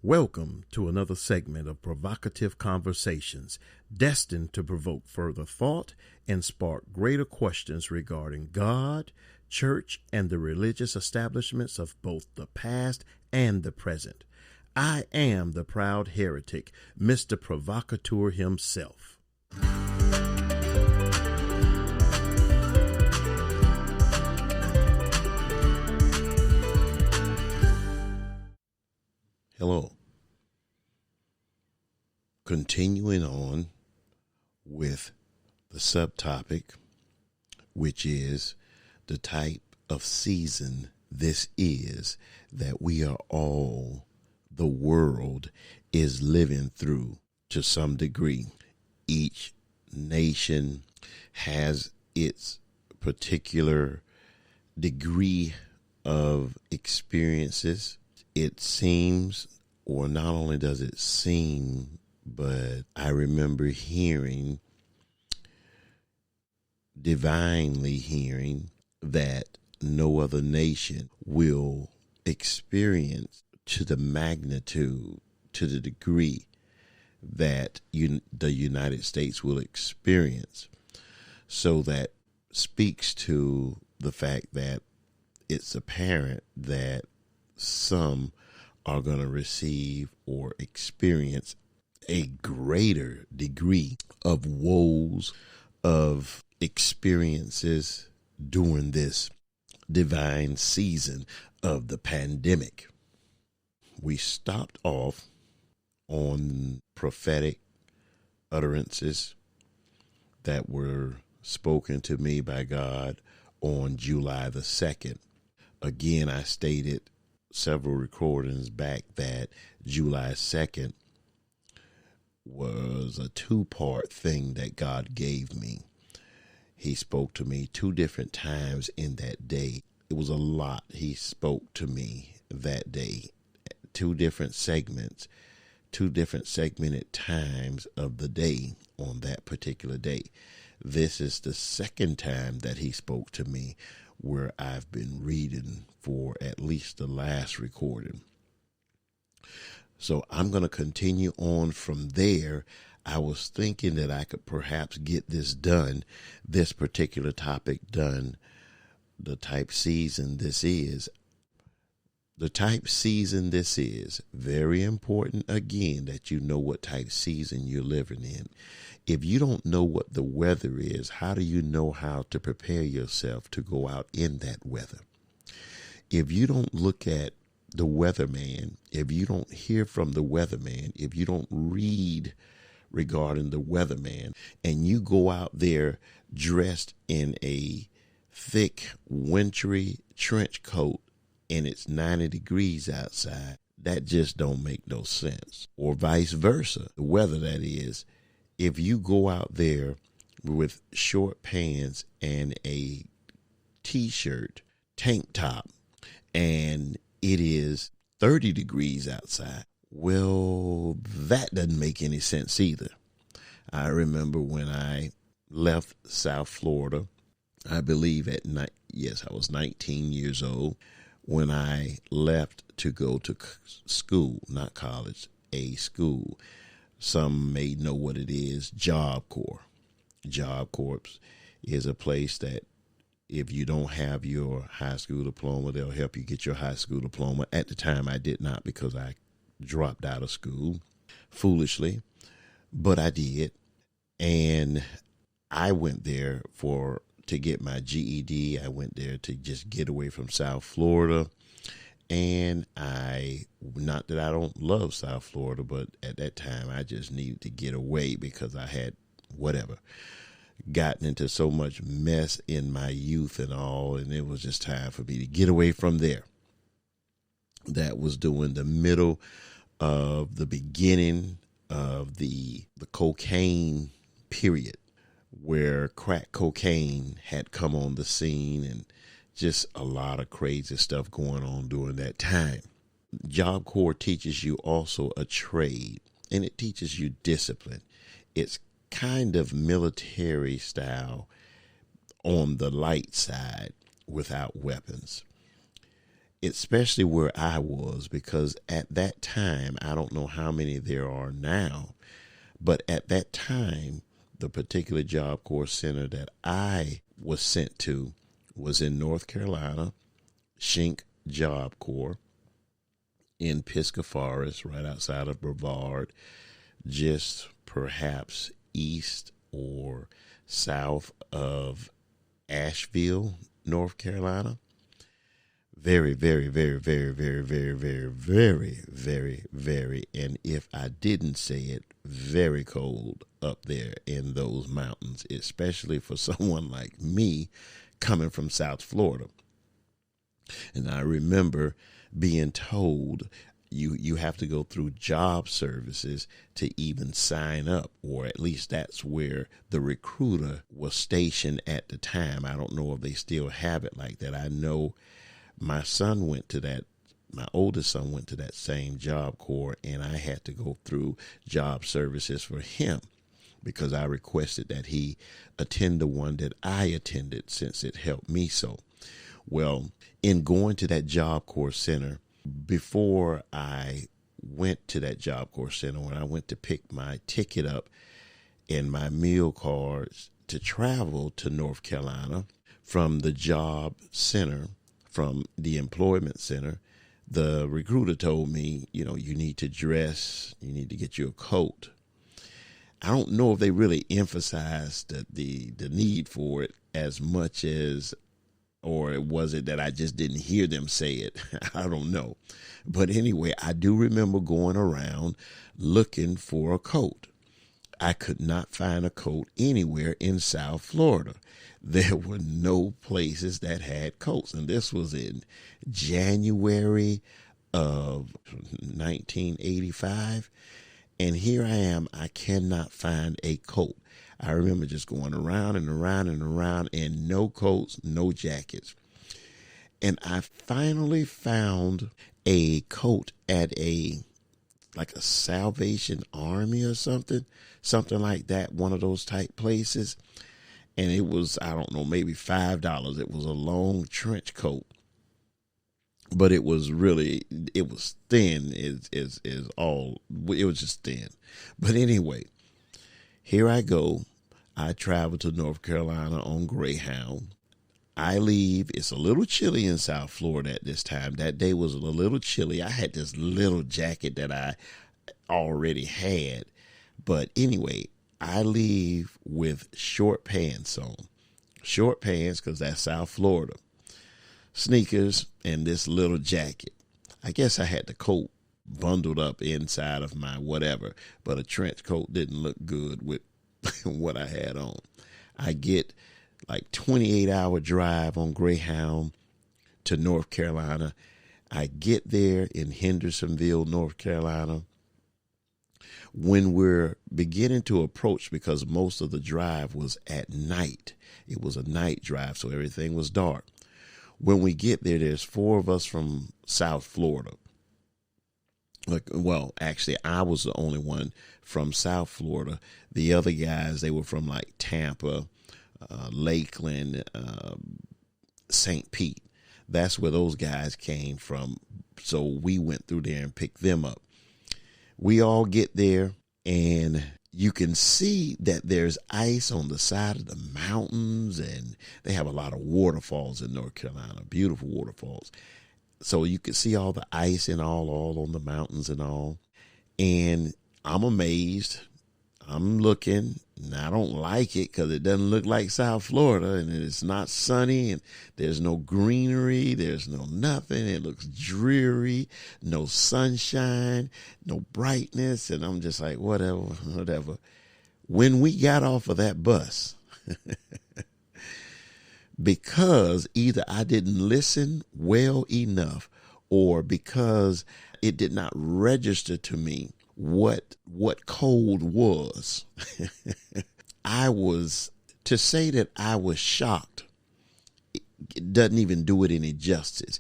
Welcome to another segment of provocative conversations destined to provoke further thought and spark greater questions regarding God, church, and the religious establishments of both the past and the present. I am the proud heretic, Mr. Provocateur himself. Hello. Continuing on with the subtopic, which is the type of season this is that we are all, the world is living through to some degree. Each nation has its particular degree of experiences. It seems, or not only does it seem, but I remember divinely hearing that no other nation will experience to the magnitude, to the degree that the United States will experience. So that speaks to the fact that it's apparent that some are going to receive or experience a greater degree of woes, of experiences during this divine season of the pandemic. We stopped off on prophetic utterances that were spoken to me by God on July the 2nd. Again, I stated several recordings back that July 2nd was a two-part thing that God gave me. He spoke to me two different times in that day. It was a lot he spoke to me that day. Two different segments, two different segmented times of the day on that particular day. This is the second time that he spoke to me where I've been reading for at least the last recording. So I'm going to continue on from there. I was thinking that I could perhaps get this particular topic done, the type season this is. The type season this is, very important again that you know what type season you're living in. If you don't know what the weather is, how do you know how to prepare yourself to go out in that weather? If you don't look at the weatherman, if you don't hear from the weatherman, if you don't read regarding the weatherman, and you go out there dressed in a thick, wintry trench coat, and it's 90 degrees outside, that just don't make no sense. Or vice versa, the weather that is. If you go out there with short pants and a t-shirt, tank top, and it is 30 degrees outside, well, that doesn't make any sense either. I remember when I left South Florida, I believe at night, yes, I was 19 years old, when I left to go to school, not college, a school. Some may know what it is, Job Corps. Job Corps is a place that if you don't have your high school diploma, they'll help you get your high school diploma. At the time, I did not because I dropped out of school foolishly, but I did. And I went there to get my GED. I went there to just get away from South Florida. And not that I don't love South Florida, but at that time I just needed to get away because I had gotten into so much mess in my youth and all. And it was just time for me to get away from there. That was during the middle of the beginning of the cocaine period, where crack cocaine had come on the scene and just a lot of crazy stuff going on during that time. Job Corps teaches you also a trade, and it teaches you discipline. It's kind of military style on the light side without weapons. especially where I was, because at that time, I don't know how many there are now, but at that time, the particular Job Corps center that I was sent to was in North Carolina, Shink Job Corps in Pisgah Forest, right outside of Brevard, just perhaps east or south of Asheville, North Carolina. Very, very, very, very, very, very, very, very, very, very, and if I didn't say it, very cold up there in those mountains, especially for someone like me coming from South Florida. And I remember being told you have to go through job services to even sign up, or at least that's where the recruiter was stationed at the time. I don't know if they still have it like that. I know my oldest son went to that same Job Corps, and I had to go through job services for him because I requested that he attend the one that I attended since it helped me so. Well, in going to that Job Corps center, before I went to that Job Corps center, when I went to pick my ticket up and my meal cards to travel to North Carolina from the job center, from the employment center, the recruiter told me, you need to dress, you need to get you a coat. I don't know if they really emphasized the need for it as much as, or was it that I just didn't hear them say it? I don't know. But anyway, I do remember going around looking for a coat. I could not find a coat anywhere in South Florida. There were no places that had coats. And this was in January of 1985. And here I am. I cannot find a coat. I remember just going around and around and around, and no coats, no jackets. And I finally found a coat at like a Salvation Army or something like that, one of those type places. And it was, I don't know, maybe $5. It was a long trench coat, but it was thin, it was just thin. But anyway, here I go. I travel to North Carolina on Greyhound. I leave. It's a little chilly in South Florida at this time. That day was a little chilly. I had this little jacket that I already had. But anyway, I leave with short pants on. Short pants, because that's South Florida. Sneakers and this little jacket. I guess I had the coat bundled up inside of my whatever, but a trench coat didn't look good with what I had on. I get like 28-hour drive on Greyhound to North Carolina. I get there in Hendersonville, North Carolina. When we're beginning to approach, because most of the drive was at night, it was a night drive, so everything was dark. When we get there, there's 4 of us from South Florida. Well, actually, I was the only one from South Florida. The other guys, they were from like Tampa, Lakeland, St. Pete. That's where those guys came from. So we went through there and picked them up. We all get there, and you can see that there's ice on the side of the mountains, and they have a lot of waterfalls in North Carolina, beautiful waterfalls. So you can see all the ice and all on the mountains and all. And I'm amazed. I'm looking, and I don't like it because it doesn't look like South Florida, and it's not sunny, and there's no greenery, there's no nothing. It looks dreary, no sunshine, no brightness, and I'm just like, whatever. When we got off of that bus, because either I didn't listen well enough, or because it did not register to me what cold was. To say that I was shocked, it doesn't even do it any justice.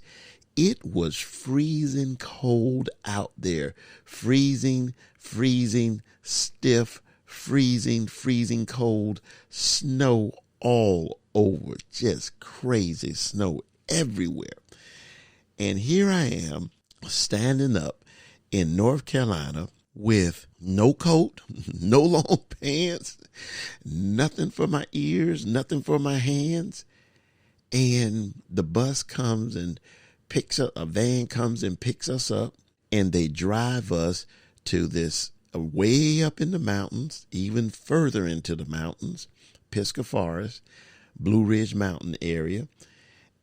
It was freezing cold out there. Freezing, stiff, freezing cold, snow all over, just crazy snow everywhere. And here I am standing up in North Carolina with no coat, no long pants, nothing for my ears, nothing for my hands. And the bus comes and picks up, a van comes and picks us up, and they drive us to this way up in the mountains, even further into the mountains, Pisgah Forest, Blue Ridge Mountain area.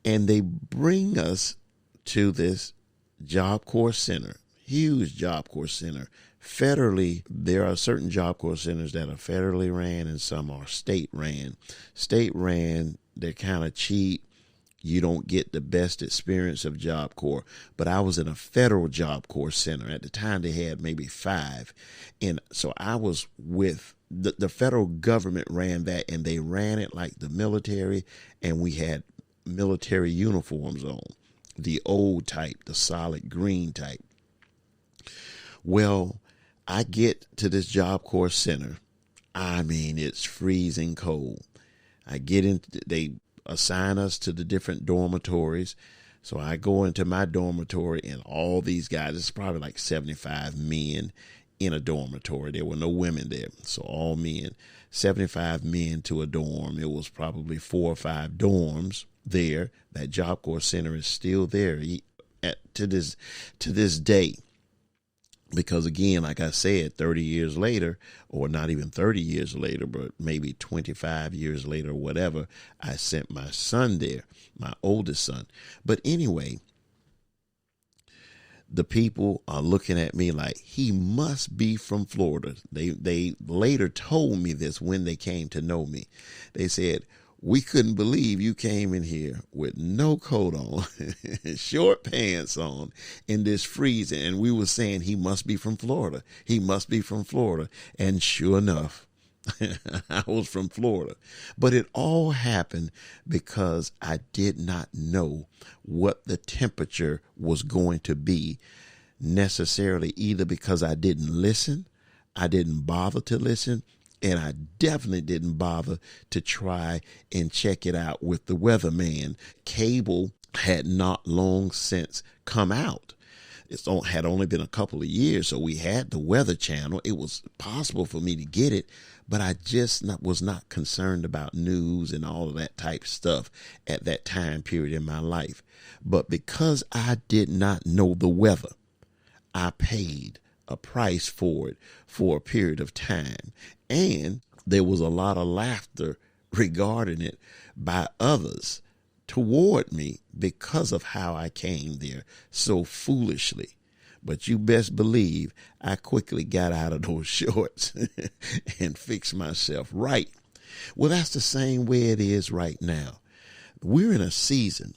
And they bring us to this Job Corps Center, huge Job Corps Center. Federally, there are certain Job Corps centers that are federally ran and some are state ran. State ran, they're kind of cheap. You don't get the best experience of Job Corps. But I was in a federal Job Corps center. At the time, they had maybe 5. And so I was with the federal government ran that, and they ran it like the military, and we had military uniforms on, the old type, the solid green type. Well, I get to this Job Corps center. I mean, it's freezing cold. I get in, they assign us to the different dormitories. So I go into my dormitory, and all these guys, it's probably like 75 men in a dormitory. There were no women there. So all men, 75 men to a dorm. It was probably 4 or 5 dorms there. That Job Corps Center is still there to this day. Because again, like I said, 30 years later, or not even 30 years later, but maybe 25 years later or whatever, I sent my son there, my oldest son. But anyway, the people are looking at me like, he must be from Florida. They later told me this when they came to know me. They said, we couldn't believe you came in here with no coat on, short pants on, in this freezing. And we were saying he must be from Florida. He must be from Florida. And sure enough, I was from Florida. But it all happened because I did not know what the temperature was going to be necessarily, either because I didn't listen, I didn't bother to listen, and I definitely didn't bother to try and check it out with the weatherman. Cable had not long since come out. It had only been a couple of years, so we had the Weather Channel. It was possible for me to get it, but I just was not concerned about news and all of that type of stuff at that time period in my life. But because I did not know the weather, I paid a price for it for a period of time. And there was a lot of laughter regarding it by others toward me because of how I came there so foolishly. But you best believe I quickly got out of those shorts and fixed myself right. Well, that's the same way it is right now. We're in a season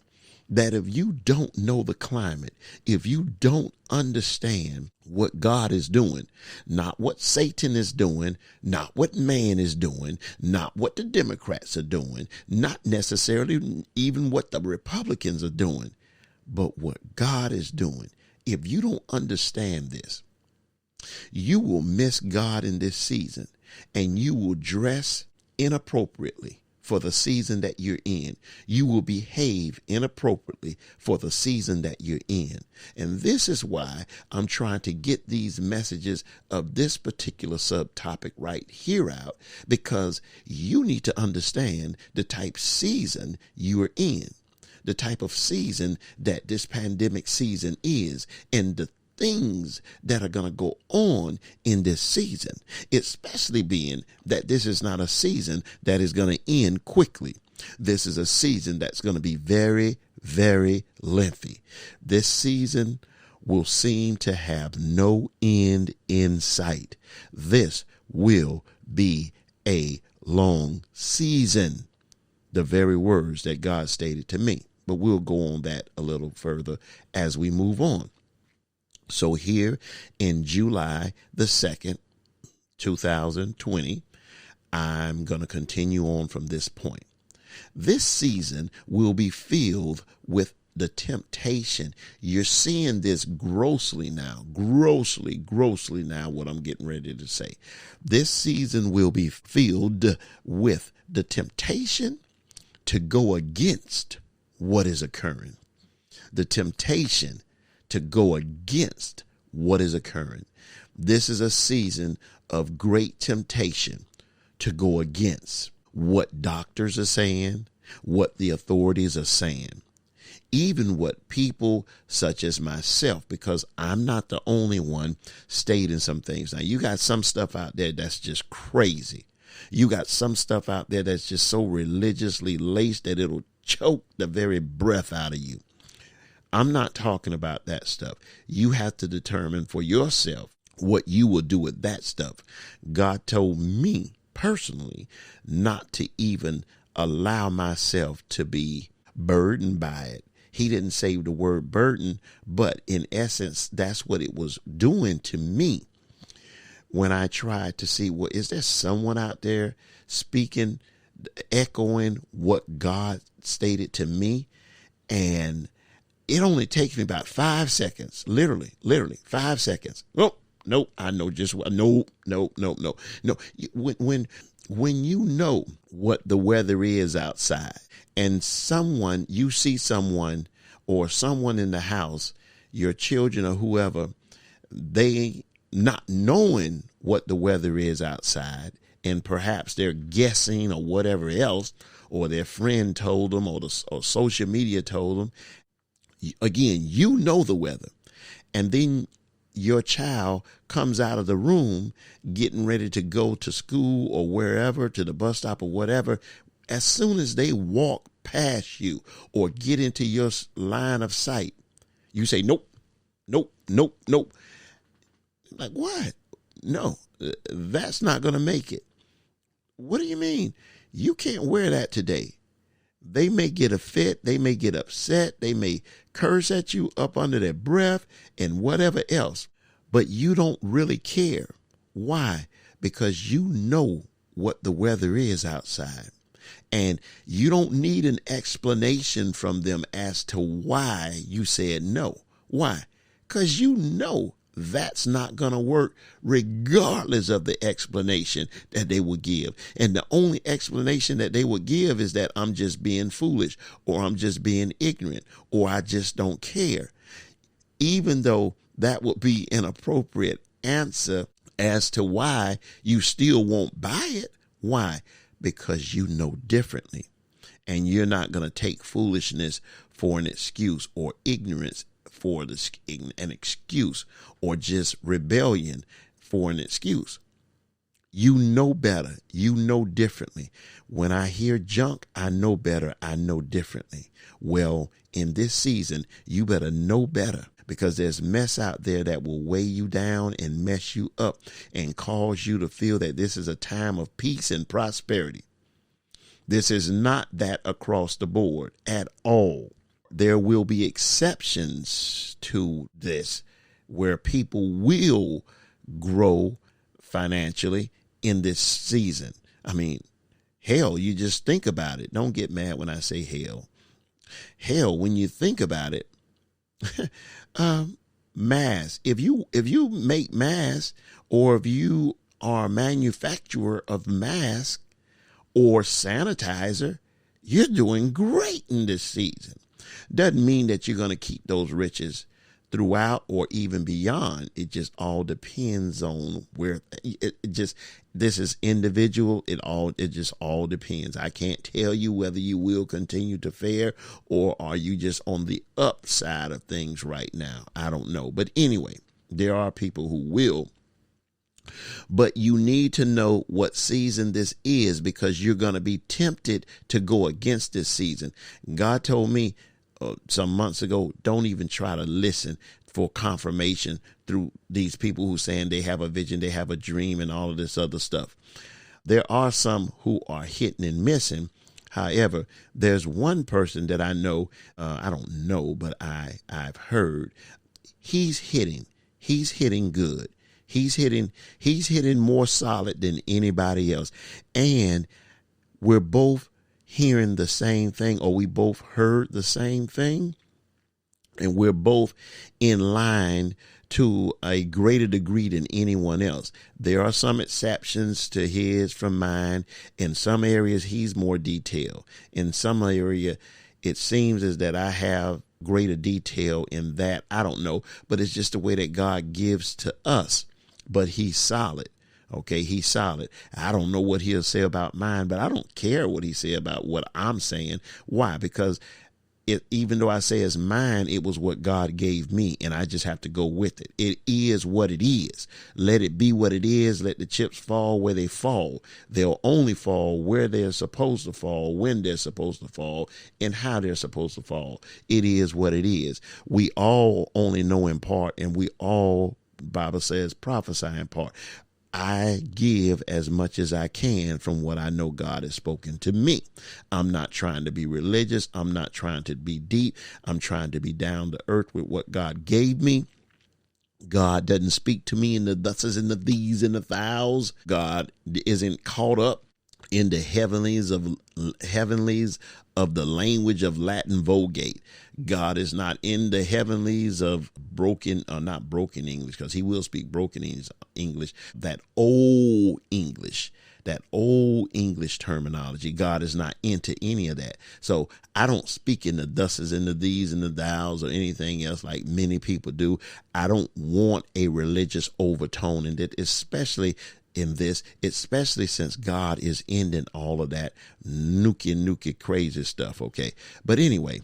that if you don't know the climate, if you don't understand what God is doing, not what Satan is doing, not what man is doing, not what the Democrats are doing, not necessarily even what the Republicans are doing, but what God is doing. If you don't understand this, you will miss God in this season, and you will dress inappropriately for the season that you're in. You will behave inappropriately for the season that you're in. And this is why I'm trying to get these messages of this particular subtopic right here out, because you need to understand the type season you are in, the type of season that this pandemic season is, and the things that are going to go on in this season, especially being that this is not a season that is going to end quickly. This is a season that's going to be very, very lengthy. This season will seem to have no end in sight. This will be a long season. The very words that God stated to me. But we'll go on that a little further as we move on. So here in July the 2nd, 2020, I'm going to continue on from this point. This season will be filled with the temptation. You're seeing this grossly now, grossly now, what I'm getting ready to say. This season will be filled with the temptation to go against what is occurring. the temptation to go against what is occurring. This is a season of great temptation to go against what doctors are saying, what the authorities are saying, even what people such as myself, because I'm not the only one stating some things. Now, you got some stuff out there that's just crazy. You got some stuff out there that's just so religiously laced that it'll choke the very breath out of you. I'm not talking about that stuff. You have to determine for yourself what you will do with that stuff. God told me personally not to even allow myself to be burdened by it. He didn't say the word burden, but in essence, that's what it was doing to me when I tried to see, well, is there someone out there speaking, echoing what God stated to me? And it only takes me about 5 seconds, literally 5 seconds. Well, nope, I know just what. No. When you know what the weather is outside, and you see someone or someone in the house, your children or whoever, they not knowing what the weather is outside, and perhaps they're guessing or whatever else, or their friend told them, or social media told them. Again, you know the weather, and then your child comes out of the room getting ready to go to school or wherever, to the bus stop or whatever. As soon as they walk past you or get into your line of sight, you say, nope. Like, what? No, that's not going to make it. What do you mean? You can't wear that today. They may get a fit. They may get upset. They may curse at you up under their breath and whatever else. But you don't really care. Why? Because you know what the weather is outside. And you don't need an explanation from them as to why you said no. Why? Because you know that's not going to work regardless of the explanation that they will give. And the only explanation that they will give is that I'm just being foolish, or I'm just being ignorant, or I just don't care. Even though that would be an appropriate answer as to why you still won't buy it. Why? Because you know differently. And you're not going to take foolishness for an excuse, or ignorance for an excuse, or just rebellion for an excuse. You know better. You know differently. When I hear junk, I know better. I know differently. Well, in this season, you better know better, because there's mess out there that will weigh you down and mess you up and cause you to feel that this is a time of peace and prosperity. This is not that across the board at all. There will be exceptions to this where people will grow financially in this season. I mean, hell, you just think about it. Don't get mad when I say hell. Hell, when you think about it, masks. If you make masks, or if you are a manufacturer of masks or sanitizer, you're doing great in this season. Doesn't mean that you're going to keep those riches throughout or even beyond. It just all depends on where this is individual. It just all depends. I can't tell you whether you will continue to fare, or are you just on the upside of things right now. I don't know. But anyway, there are people who will. But you need to know what season this is, because you're going to be tempted to go against this season. God told me some months ago, don't even try to listen for confirmation through these people who saying they have a vision, they have a dream, and all of this other stuff. There are some who are hitting and missing. However, there's one person that I know, I don't know, but I've heard he's hitting good. He's hitting more solid than anybody else. And we're both hearing the same thing, or we both heard the same thing, and we're both in line to a greater degree than anyone else. There are some exceptions to his from mine. In some areas, he's more detailed. In some area, it seems as that I have greater detail in that. I don't know, but it's just the way that God gives to us. But he's solid. Okay, he's solid. I don't know what he'll say about mine, but I don't care what he said about what I'm saying. Why? Because even though I say it's mine, it was what God gave me, and I just have to go with it. It is what it is. Let it be what it is. Let the chips fall where they fall. They'll only fall where they're supposed to fall, when they're supposed to fall, and how they're supposed to fall. It is what it is. We all only know in part, and we all, Bible says, prophesy in part. I give as much as I can from what I know God has spoken to me. I'm not trying to be religious. I'm not trying to be deep. I'm trying to be down to earth with what God gave me. God doesn't speak to me in the thuses and the these and the thous. God isn't caught up in the heavenlies of the language of Latin Vulgate. God is not in the heavenlies of not broken English, because he will speak broken English, that old English terminology. God is not into any of that. So I don't speak in the thuses and the these and the thous or anything else like many people do. I don't want a religious overtone in it, especially in this, especially since God is ending all of that nookie crazy stuff. Okay. But anyway,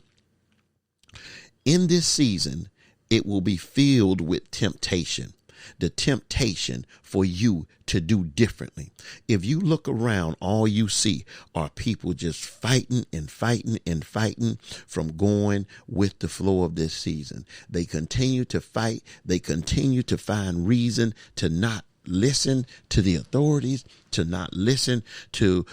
in this season, it will be filled with temptation. The temptation for you to do differently. If you look around, all you see are people just fighting and fighting and fighting from going with the flow of this season. They continue to fight. They continue to find reason to not listen to the authorities, to not listen to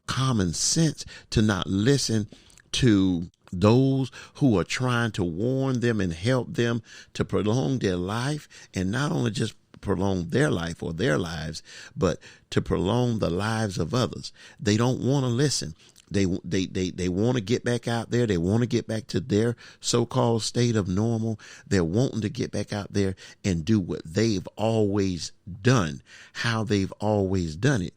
common sense, to not listen to those who are trying to warn them and help them to prolong their life, and not only just prolong their life or their lives, but to prolong the lives of others. They don't want to listen. They want to get back out there. They want to get back to their so-called state of normal. They're wanting to get back out there and do what they've always done, how they've always done it.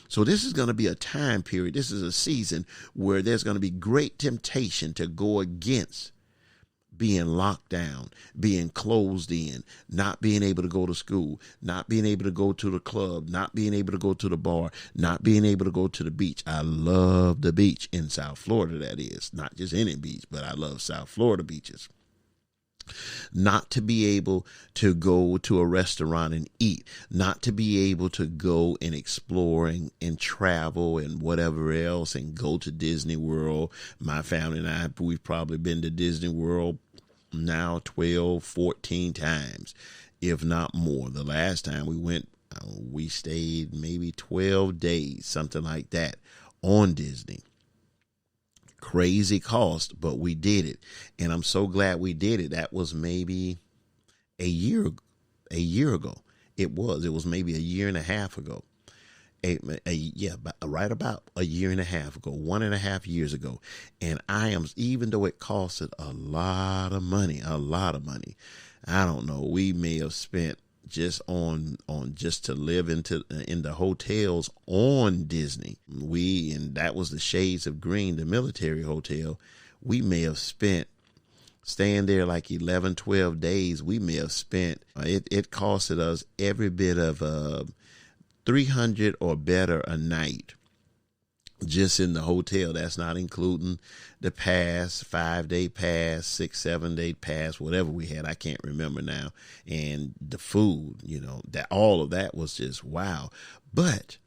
So this is going to be a time period. This is a season where there's going to be great temptation to go against being locked down, being closed in, not being able to go to school, not being able to go to the club, not being able to go to the bar, not being able to go to the beach. I love the beach in South Florida, that is. Not just any beach, but I love South Florida beaches. Not to be able to go to a restaurant and eat, not to be able to go and explore and travel and whatever else and go to Disney World. My family and I, we've probably been to Disney World now 12, 14 times, if not more. The last time we went, we stayed maybe 12 days, something like that, on Disney. Crazy cost, but we did it. And I'm so glad we did it. That was maybe a year ago. It was maybe a year and a half ago. Right about a year and a half ago, 1.5 years ago. And even though it costed a lot of money, I don't know, we may have spent just just to live in the hotels on Disney. And that was the Shades of Green, the military hotel. We may have spent, staying there like 11, 12 days, we may have spent, it costed us every bit of $300 or better a night just in the hotel. That's not including the pass, 5-day pass, 6-7-day pass, whatever we had. I can't remember now. And the food, that all of that was just wow. But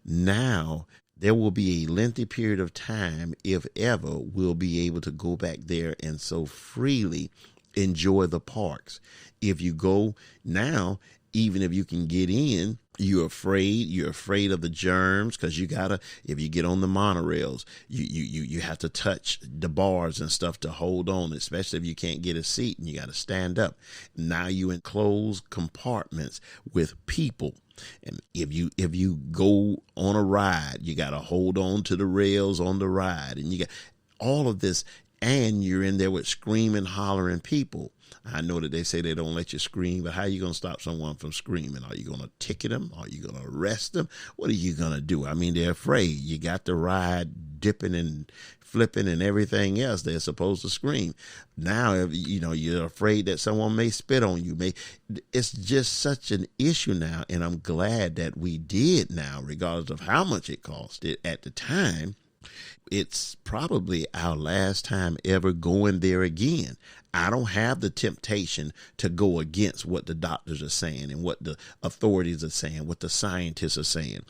now there will be a lengthy period of time, if ever, we'll be able to go back there and so freely enjoy the parks. If you go now, even if you can get in, you're afraid of the germs, because if you get on the monorails, you have to touch the bars and stuff to hold on, especially if you can't get a seat and you got to stand up. Now you in closed compartments with people. And if you go on a ride, you got to hold on to the rails on the ride, and you got all of this. and you're in there with screaming, hollering people. I know that they say they don't let you scream, but how are you going to stop someone from screaming? Are you going to ticket them? Are you going to arrest them? What are you going to do? I mean, they're afraid. You got the ride dipping and flipping and everything else. They're supposed to scream. Now, you're afraid that someone may spit on you. It's just such an issue now. And I'm glad that we did now, regardless of how much it cost it at the time. It's probably our last time ever going there again. I don't have the temptation to go against what the doctors are saying and what the authorities are saying, what the scientists are saying.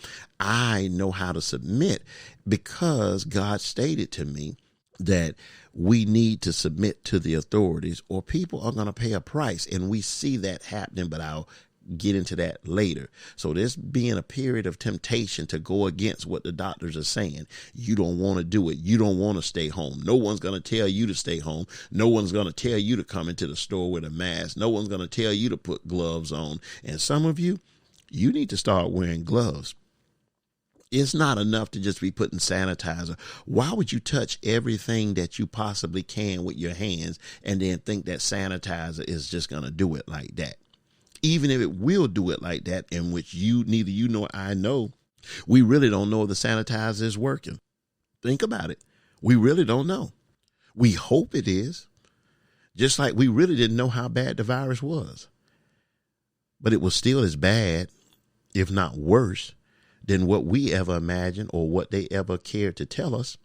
I know how to submit because God stated to me that we need to submit to the authorities or people are going to pay a price. And we see that happening, but I'll get into that later. So there's being a period of temptation to go against what the doctors are saying. You don't want to do it. You don't want to stay home. No one's going to tell you to stay home. No one's going to tell you to come into the store with a mask. No one's going to tell you to put gloves on. And some of you need to start wearing gloves. It's not enough to just be putting sanitizer. Why would you touch everything that you possibly can with your hands and then think that sanitizer is just going to do it like that? Even if it will do it like that, in which neither you nor I know, we really don't know if the sanitizer is working. Think about it. We really don't know. We hope it is. Just like we really didn't know how bad the virus was. But it was still as bad, if not worse, than what we ever imagined or what they ever cared to tell us.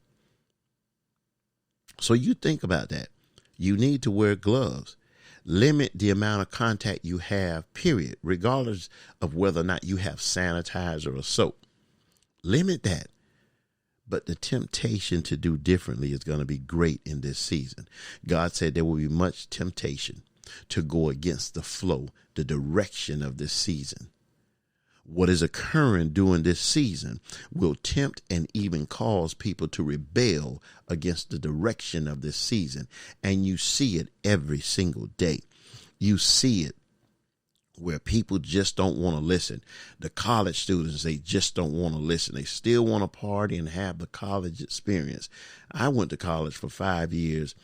So you think about that. You need to wear gloves. Limit the amount of contact you have, period, regardless of whether or not you have sanitizer or soap. Limit that. But the temptation to do differently is going to be great in this season. God said there will be much temptation to go against the flow, the direction of this season. What is occurring during this season will tempt and even cause people to rebel against the direction of this season. And you see it every single day. You see it where people just don't want to listen. The college students, they just don't want to listen. They still want to party and have the college experience. I went to college for 5 years,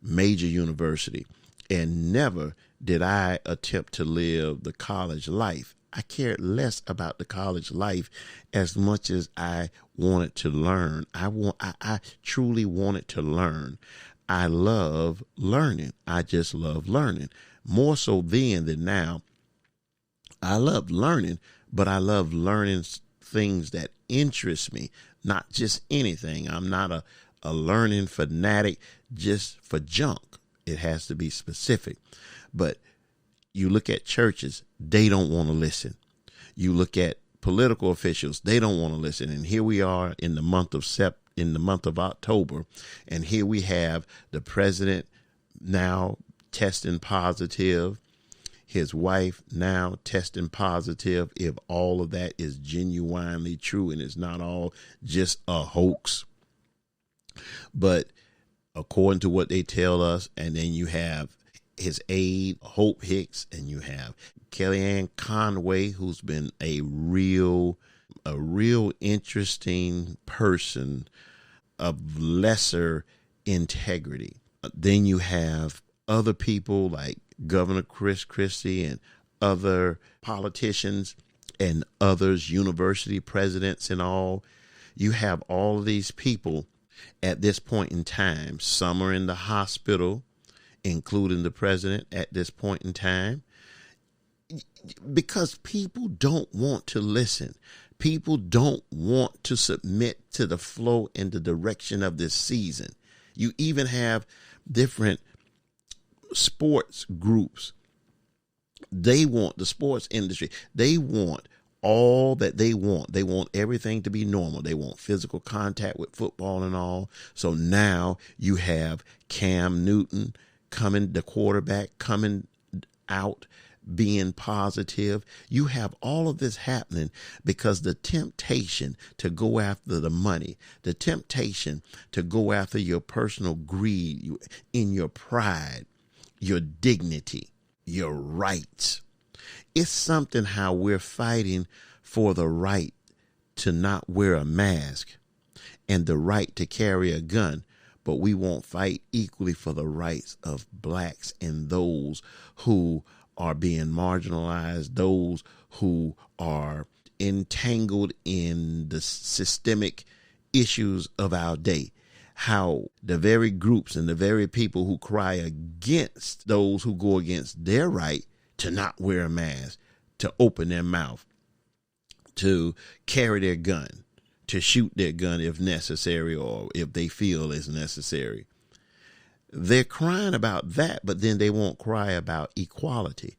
major university, and never did I attempt to live the college life. I cared less about the college life as much as I wanted to learn. I truly wanted to learn. I love learning. I just love learning more so then than now. I love learning, but I love learning things that interest me, not just anything. I'm not a learning fanatic just for junk. It has to be specific. But you look at churches, they don't want to listen. You look at political officials, they don't want to listen. And here we are in the month of October, and here we have the president now testing positive, his wife now testing positive. If all of that is genuinely true and it's not all just a hoax, but according to what they tell us, and then you have his aide, Hope Hicks, and you have Kellyanne Conway, who's been a real interesting person of lesser integrity. Then you have other people like Governor Chris Christie and other politicians and others, university presidents and all. You have all of these people at this point in time. Some are in the hospital, including the president at this point in time, because people don't want to listen. People don't want to submit to the flow and the direction of this season. You even have different sports groups. They want the sports industry. They want all that they want. They want everything to be normal. They want physical contact with football and all. So now you have Cam Newton the quarterback coming out being positive. You have all of this happening because the temptation to go after the money, the temptation to go after your personal greed, in your pride, your dignity, your rights. It's something how we're fighting for the right to not wear a mask and the right to carry a gun. but we won't fight equally for the rights of blacks and those who are being marginalized, those who are entangled in the systemic issues of our day. How the very groups and the very people who cry against those who go against their right to not wear a mask, to open their mouth, to carry their gun, to shoot their gun if necessary or if they feel is necessary. They're crying about that, but then they won't cry about equality,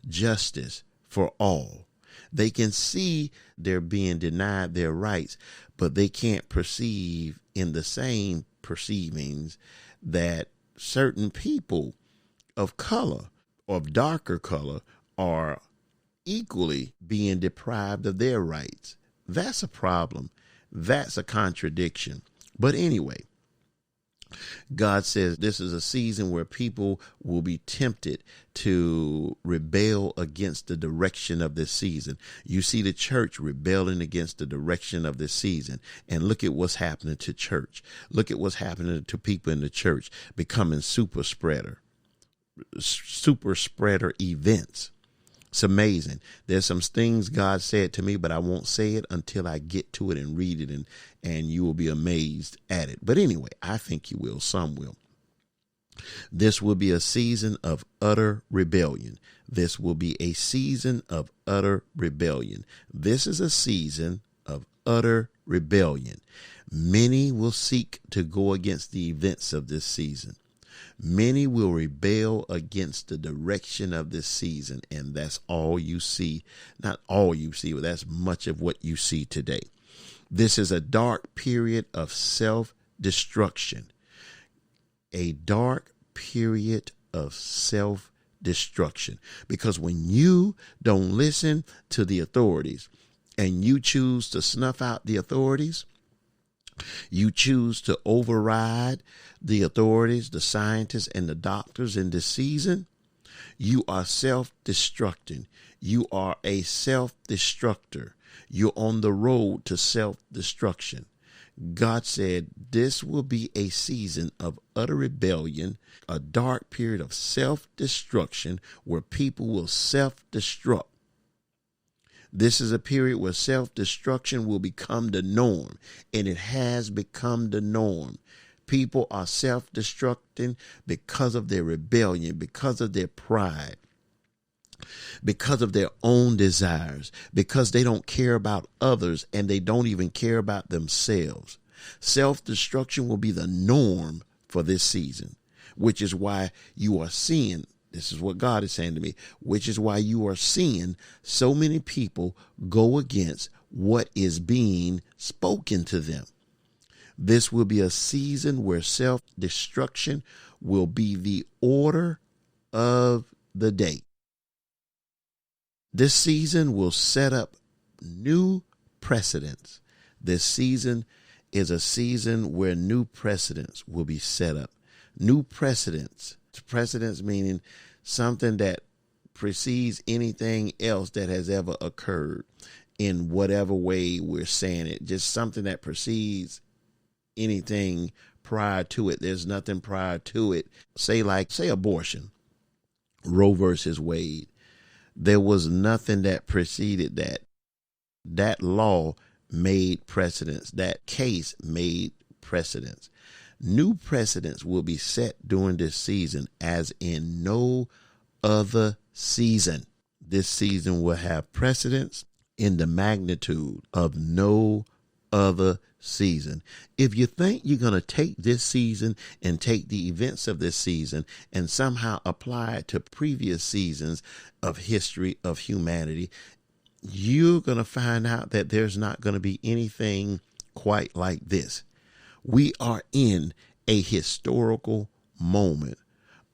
justice for all. They can see they're being denied their rights, but they can't perceive in the same perceivings that certain people of color or of darker color are equally being deprived of their rights. That's a problem. That's a contradiction. But anyway, God says this is a season where people will be tempted to rebel against the direction of this season. You see the church rebelling against the direction of this season. And look at what's happening to church. Look at what's happening to people in the church becoming super spreader events. It's amazing. There's some things God said to me, but I won't say it until I get to it and read it, and you will be amazed at it. But anyway, I think you will. Some will. This will be a season of utter rebellion. This will be a season of utter rebellion. This is a season of utter rebellion. Many will seek to go against the events of this season. Many will rebel against the direction of this season, and that's all you see. Not all you see, but that's much of what you see today. This is a dark period of self-destruction. A dark period of self-destruction. Because when you don't listen to the authorities and you choose to snuff out the authorities, you choose to override the authorities, the scientists, and the doctors in this season, you are self-destructing. You are a self-destructor. You're on the road to self-destruction. God said this will be a season of utter rebellion, a dark period of self-destruction where people will self-destruct. This is a period where self-destruction will become the norm, and it has become the norm. People are self-destructing because of their rebellion, because of their pride, because of their own desires, because they don't care about others and they don't even care about themselves. Self-destruction will be the norm for this season, which is why you are seeing, this is what God is saying to me, which is why you are seeing so many people go against what is being spoken to them. This will be a season where self-destruction will be the order of the day. This season will set up new precedents. This season is a season where new precedents will be set up. New precedents. Precedents meaning something that precedes anything else that has ever occurred in whatever way we're saying it. Just something that precedes anything prior to it. There's nothing prior to it. Say abortion, Roe versus Wade. There was nothing that preceded that. That law made precedents. That case made precedents. New precedents will be set during this season as in no other season. This season will have precedents in the magnitude of no other season. If you think you're going to take this season and take the events of this season and somehow apply it to previous seasons of history of humanity, you're going to find out that there's not going to be anything quite like this. We are in a historical moment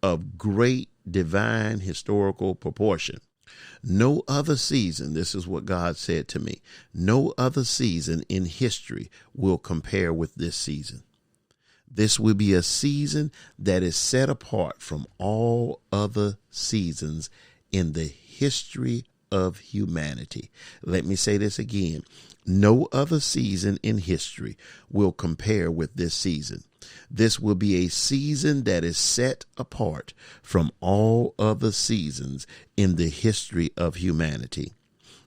of great divine historical proportion. No other season, this is what God said to me, no other season in history will compare with this season. This will be a season that is set apart from all other seasons in the history of humanity. Let me say this again. No other season in history will compare with this season. This will be a season that is set apart from all other seasons in the history of humanity.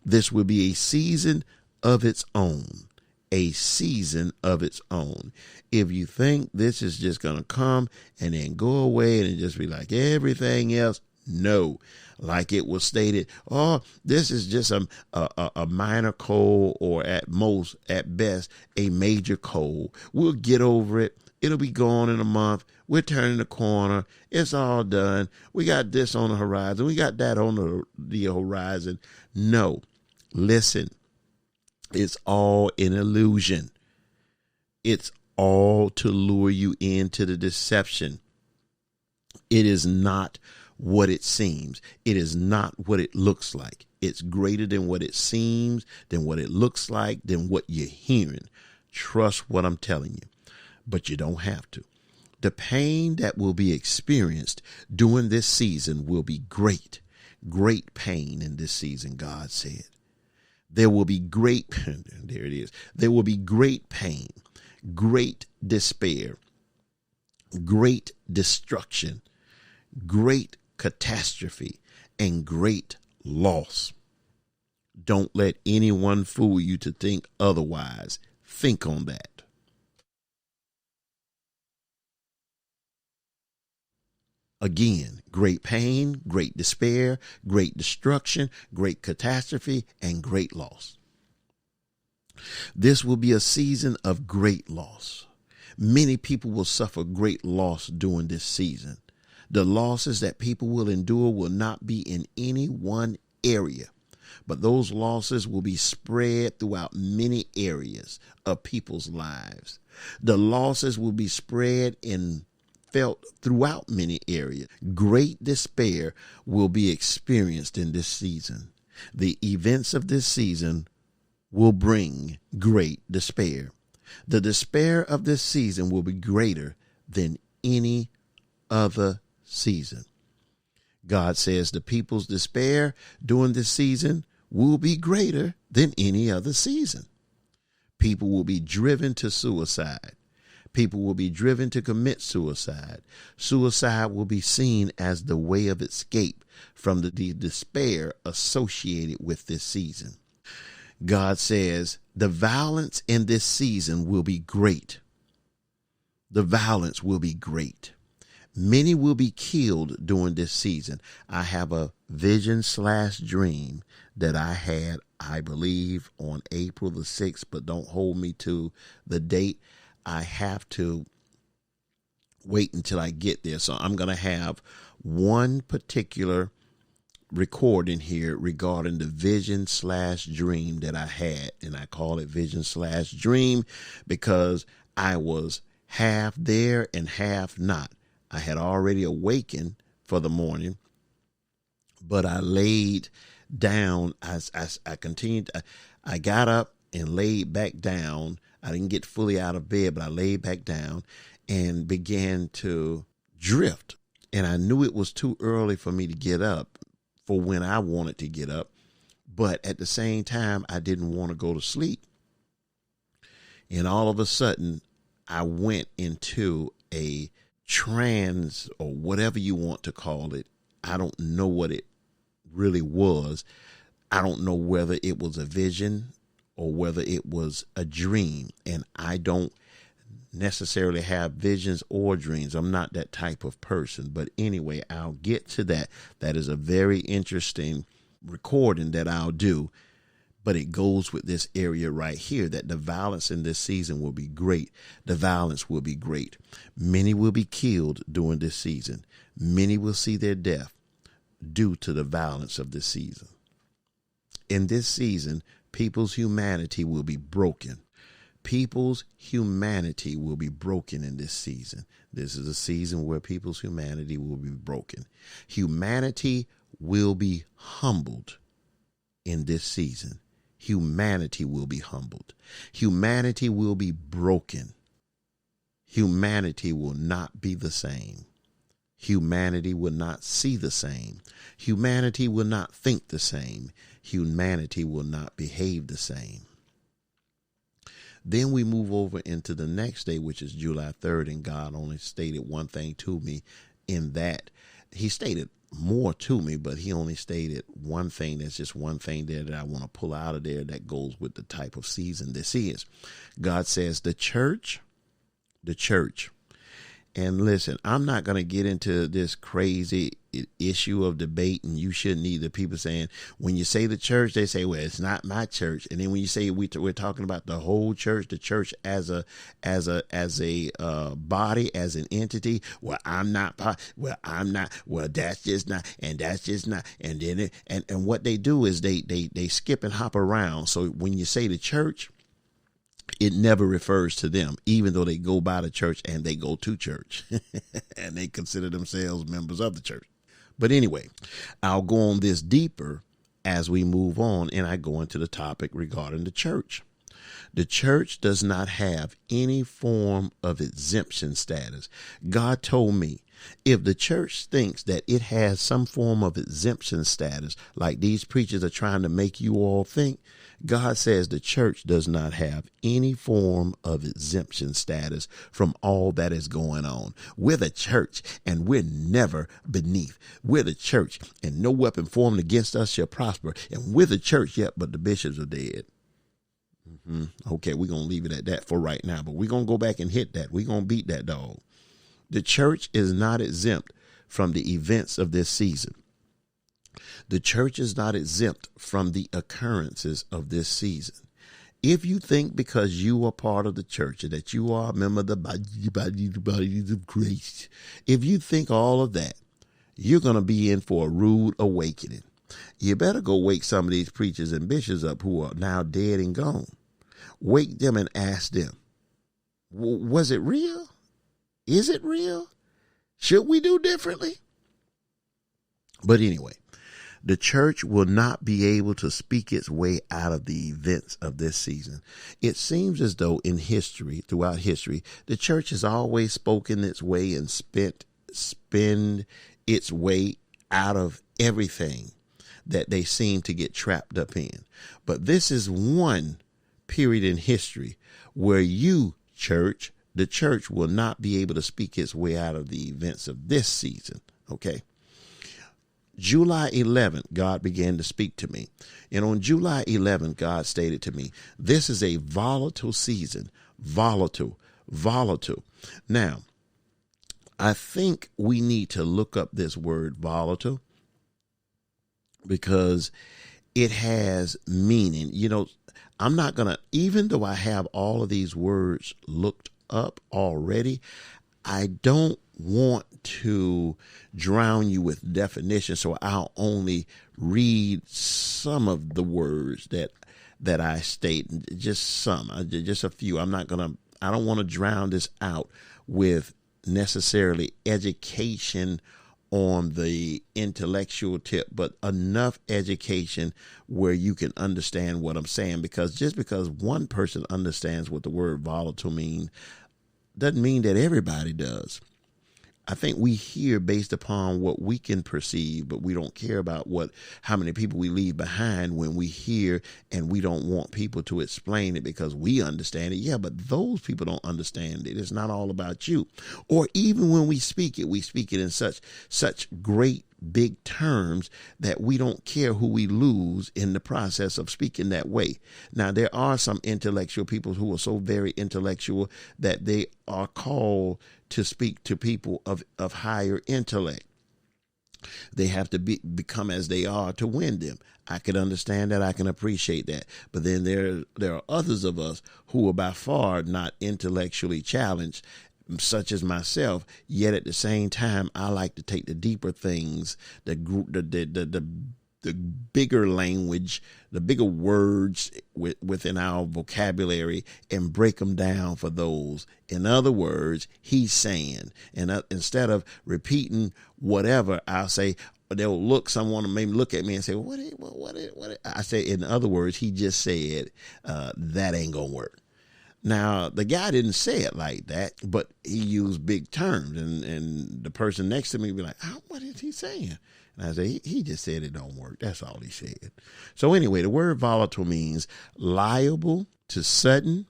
This will be a season of its own, a season of its own. If you think this is just going to come and then go away and just be like everything else, no. Like it was stated, oh, this is just a minor cold, or at most, at best, a major cold. We'll get over it. It'll be gone in a month. We're turning the corner. It's all done. We got this on the horizon. We got that on the horizon. No. Listen, it's all an illusion. It's all to lure you into the deception. It is not what it seems. It is not what it looks like. It's greater than what it seems, than what it looks like, than what you're hearing. Trust what I'm telling you, but you don't have to. The pain that will be experienced during this season will be great, great pain in this season, God said. There will be great, there it is. There will be great pain, great despair, great destruction, great catastrophe, and great loss. Don't let anyone fool you to think otherwise. Think on that. Again, great pain, great despair, great destruction, great catastrophe, and great loss. This will be a season of great loss. Many people will suffer great loss during this season. The losses that people will endure will not be in any one area, but those losses will be spread throughout many areas of people's lives. The losses will be spread and felt throughout many areas. Great despair will be experienced in this season. The events of this season will bring great despair. The despair of this season will be greater than any other season. God says the people's despair during this season will be greater than any other season. People will be driven to suicide. People will be driven to commit suicide. Suicide will be seen as the way of escape from the despair associated with this season. God says the violence in this season will be great. The violence will be great. Many will be killed during this season. I have a vision/dream that I had, I believe, on April the 6th, but don't hold me to the date. I have to wait until I get there. So I'm going to have one particular recording here regarding the vision/dream that I had. And I call it vision/dream because I was half there and half not. I had already awakened for the morning, but I laid down. I continued. I got up and laid back down. I didn't get fully out of bed, but I laid back down and began to drift. And I knew it was too early for me to get up for when I wanted to get up. But at the same time, I didn't want to go to sleep. And all of a sudden, I went into a trance, or whatever you want to call it. I don't know what it really was. I don't know whether it was a vision or whether it was a dream. And I don't necessarily have visions or dreams. I'm not that type of person. But anyway, I'll get to that. That is a very interesting recording that I'll do. But it goes with this area right here, that the violence in this season will be great. The violence will be great. Many will be killed during this season. Many will see their death due to the violence of this season. In this season, people's humanity will be broken. People's humanity will be broken in this season. This is a season where people's humanity will be broken. Humanity will be humbled in this season. Humanity will be humbled. Humanity will be broken. Humanity will not be the same. Humanity will not see the same. Humanity will not think the same. Humanity will not behave the same. Then we move over into the next day, which is July 3rd, and God only stated one thing to me in that. He stated more to me, but he only stated one thing. That's just one thing there that I want to pull out of there that goes with the type of season this is. God says the church. And listen, I'm not going to get into this crazy issue of debate, and you shouldn't either. People saying, when you say the church, they say, well, it's not my church. And then when you say we're talking about the whole church, the church as a body, as an entity, well, I'm not, well, that's just not, and that's just not. And then and what they do is they skip and hop around. So when you say the church, it never refers to them, even though they go by the church and they go to church and they consider themselves members of the church. But anyway, I'll go on this deeper as we move on, and I go into the topic regarding the church. The church does not have any form of exemption status. God told me, if the church thinks that it has some form of exemption status, like these preachers are trying to make you all think, God says the church does not have any form of exemption status from all that is going on. We're the church, and we're never beneath. We're the church, and no weapon formed against us shall prosper. And we're the church, yet, but the bishops are dead. Okay, we're going to leave it at that for right now, but we're going to go back and hit that. We're going to beat that dog. The church is not exempt from the events of this season. The church is not exempt from the occurrences of this season. If you think because you are part of the church and that you are a member of the body of Christ, if you think all of that, you're going to be in for a rude awakening. You better go wake some of these preachers and bishops up who are now dead and gone. Wake them and ask them, was it real? Is it real? Should we do differently? But anyway, the church will not be able to speak its way out of the events of this season. It seems as though in history, throughout history, the church has always spoken its way and spend its way out of everything that they seem to get trapped up in. But this is one period in history where the church will not be able to speak its way out of the events of this season. Okay. July 11th, God began to speak to me. And on July 11th, God stated to me, this is a volatile season. Volatile. Now, I think we need to look up this word volatile because it has meaning. You know, I'm not going to, even though I have all of these words looked up already, I don't want to drown you with definitions, so I'll only read some of the words that I state, just some, just a few. I don't want to drown this out with necessarily education on the intellectual tip, but enough education where you can understand what I'm saying, because just because one person understands what the word volatile means doesn't mean that everybody does. I think we hear based upon what we can perceive, but we don't care about how many people we leave behind when we hear, and we don't want people to explain it because we understand it. Yeah, but those people don't understand it. It's not all about you. Or even when we speak it in such great big terms that we don't care who we lose in the process of speaking that way. Now, there are some intellectual people who are so very intellectual that they are called to speak to people of higher intellect. They have to become as they are to win them. I can understand that. I can appreciate that. But then there are others of us who are by far not intellectually challenged, such as myself, yet at the same time, I like to take the deeper things, the bigger language, the bigger words within our vocabulary, and break them down for those. In other words, he's saying, and instead of repeating whatever, I'll say, someone may look at me and say, what? I say, in other words, he just said, that ain't gonna work. Now, the guy didn't say it like that, but he used big terms, and the person next to me be like, what is he saying? And I say, he just said it don't work. That's all he said. So anyway, the word volatile means liable to sudden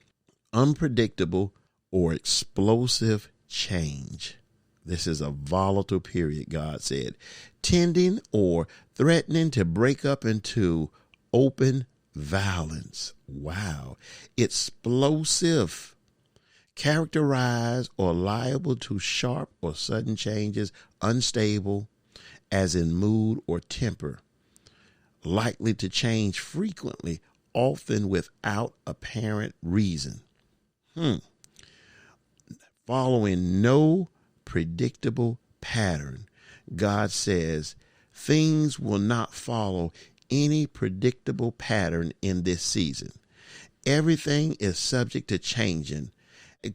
unpredictable, or explosive change. This is a volatile period, God said, tending or threatening to break up into open violence. Wow. Explosive, characterized or liable to sharp or sudden changes, unstable, as in mood or temper, likely to change frequently, often without apparent reason. Following no predictable pattern, God says things will not follow any predictable pattern in this season. Everything is subject to changing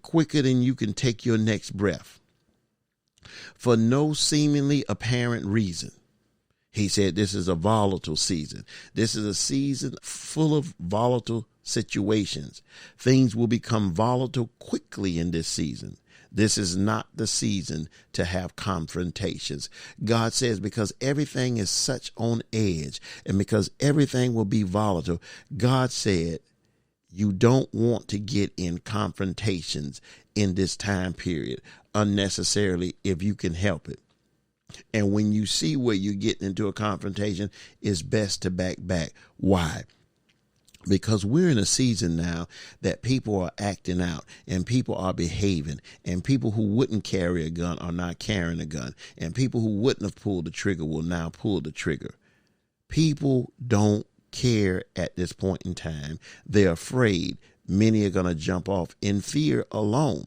quicker than you can take your next breath, for no seemingly apparent reason. He said this is a volatile season. This is a season full of volatile situations. Things will become volatile quickly in this season. This is not the season to have confrontations. God says because everything is such on edge and because everything will be volatile, God said you don't want to get in confrontations in this time period unnecessarily if you can help it. And when you see where you're getting into a confrontation, it's best to back. Why? Because we're in a season now that people are acting out and people are behaving, and people who wouldn't carry a gun are not carrying a gun, and people who wouldn't have pulled the trigger will now pull the trigger. People don't care at this point in time. They're afraid. Many are going to jump off in fear alone.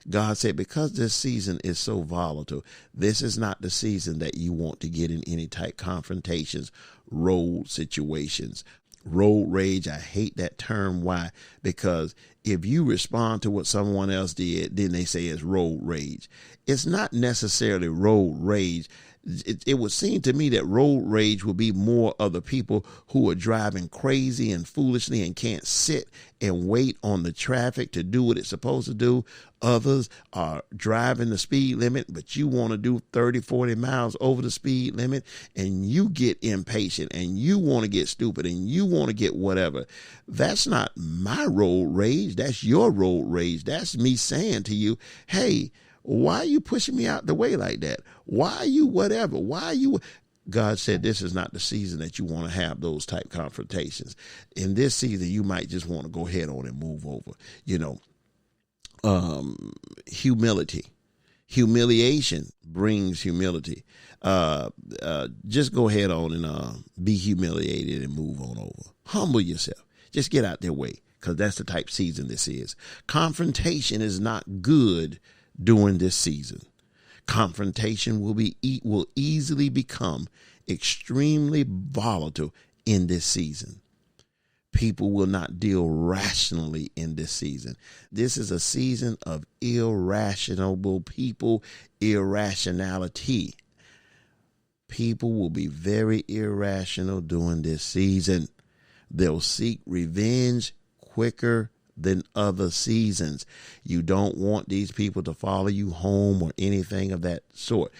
God said, because this season is so volatile, this is not the season that you want to get in any type confrontations, road situations. Road rage, I hate that term. Why? Because if you respond to what someone else did, then they say it's road rage. It's not necessarily road rage. It would seem to me that road rage will be more of the people who are driving crazy and foolishly and can't sit and wait on the traffic to do what it's supposed to do. Others are driving the speed limit, but you want to do 30, 40 miles over the speed limit, and you get impatient and you want to get stupid and you want to get whatever. That's not my road rage. That's your road rage. That's me saying to you, hey, why are you pushing me out the way like that? Why are you whatever? Why are you? God said this is not the season that you want to have those type confrontations. In this season, you might just want to go ahead on and move over. Humility. Humiliation brings humility. Just go ahead on and be humiliated and move on over. Humble yourself. Just get out their way, because that's the type season this is. Confrontation is not good during this season. Confrontation will easily become extremely volatile in this season. People will not deal rationally in this season. This is a season of irrational people, irrationality. People will be very irrational during this season. They'll seek revenge quicker than other seasons. You don't want these people to follow you home or anything of that sort.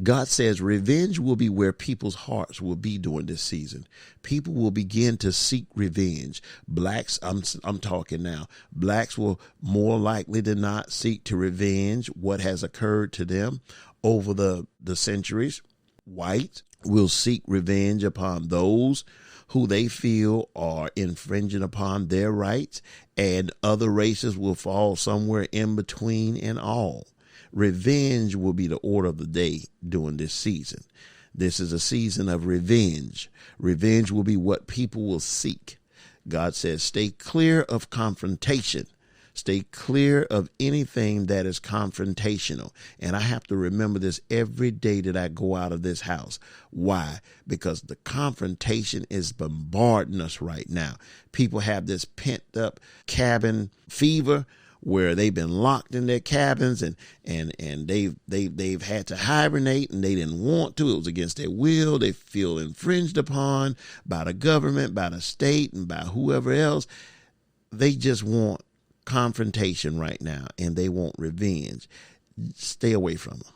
God says revenge will be where people's hearts will be during this season. People will begin to seek revenge. Blacks, I'm talking now. Blacks will more likely than not seek to revenge what has occurred to them over the centuries. Whites will seek revenge upon those who they feel are infringing upon their rights, and other races will fall somewhere in between and all. Revenge will be the order of the day during this season. This is a season of revenge. Revenge will be what people will seek. God says, stay clear of confrontation. Stay clear of anything that is confrontational. And I have to remember this every day that I go out of this house. Why? Because the confrontation is bombarding us right now. People have this pent up cabin fever where they've been locked in their cabins and they've had to hibernate, and they didn't want to. It was against their will. They feel infringed upon by the government, by the state, and by whoever else. They just want confrontation right now, and they want revenge. Stay away from them.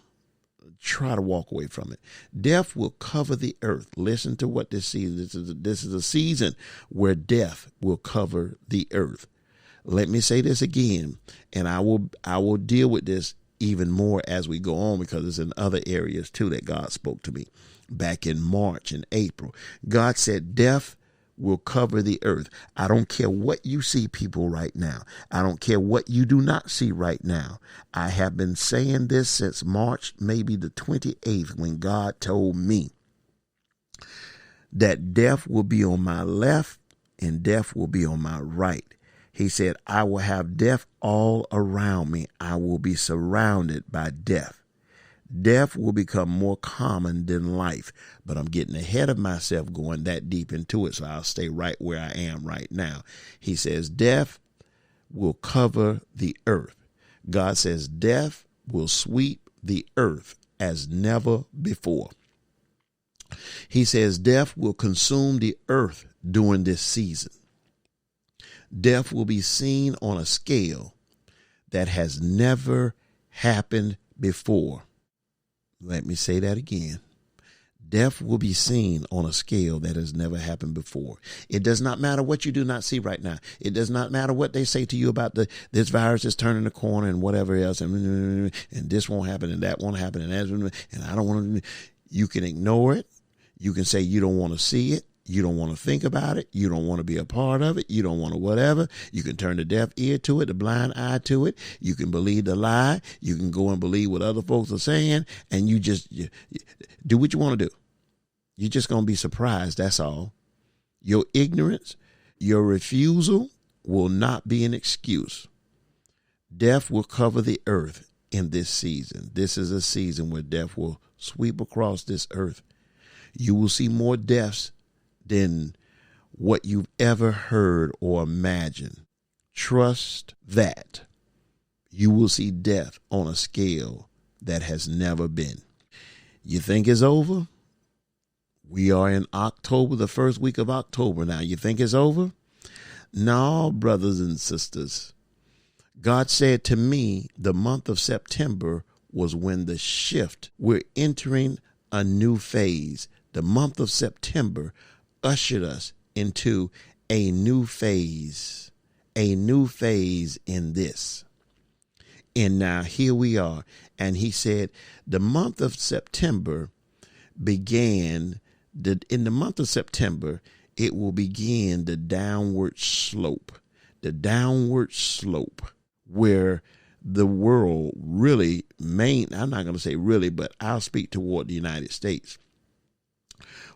Try to walk away from it. Death will cover the earth. Listen to what this season is. This is a season where death will cover the earth. Let me say this again, and I will deal with this even more as we go on, because it's in other areas too that God spoke to me back in March and April. God said, death will cover the earth. I don't care what you see, people, right now. I don't care what you do not see right now. I have been saying this since March, maybe the 28th, when God told me that death will be on my left and death will be on my right. He said, I will have death all around me. I will be surrounded by death. Death will become more common than life. But I'm getting ahead of myself going that deep into it, so I'll stay right where I am right now. He says, death will cover the earth. God says, death will sweep the earth as never before. He says, death will consume the earth during this season. Death will be seen on a scale that has never happened before. Let me say that again. Death will be seen on a scale that has never happened before. It does not matter what you do not see right now. It does not matter what they say to you about this virus is turning the corner and whatever else, and this won't happen and that won't happen and I don't want to. You can ignore it. You can say you don't want to see it. You don't want to think about it. You don't want to be a part of it. You don't want to whatever. You can turn the deaf ear to it, the blind eye to it. You can believe the lie. You can go and believe what other folks are saying, and you do what you want to do. You're just going to be surprised. That's all. Your ignorance, your refusal will not be an excuse. Death will cover the earth in this season. This is a season where death will sweep across this earth. You will see more deaths than what you've ever heard or imagined. Trust that. You will see death on a scale that has never been. You think it's over? We are in October, the first week of October now. You think it's over? No, brothers and sisters. God said to me, the month of September was when the shift. We're entering a new phase. The month of September ushered us into a new phase in this. And now here we are. And he said the month of September began, in the month of September, it will begin the downward slope where the world really I'm not going to say really, but I'll speak toward the United States.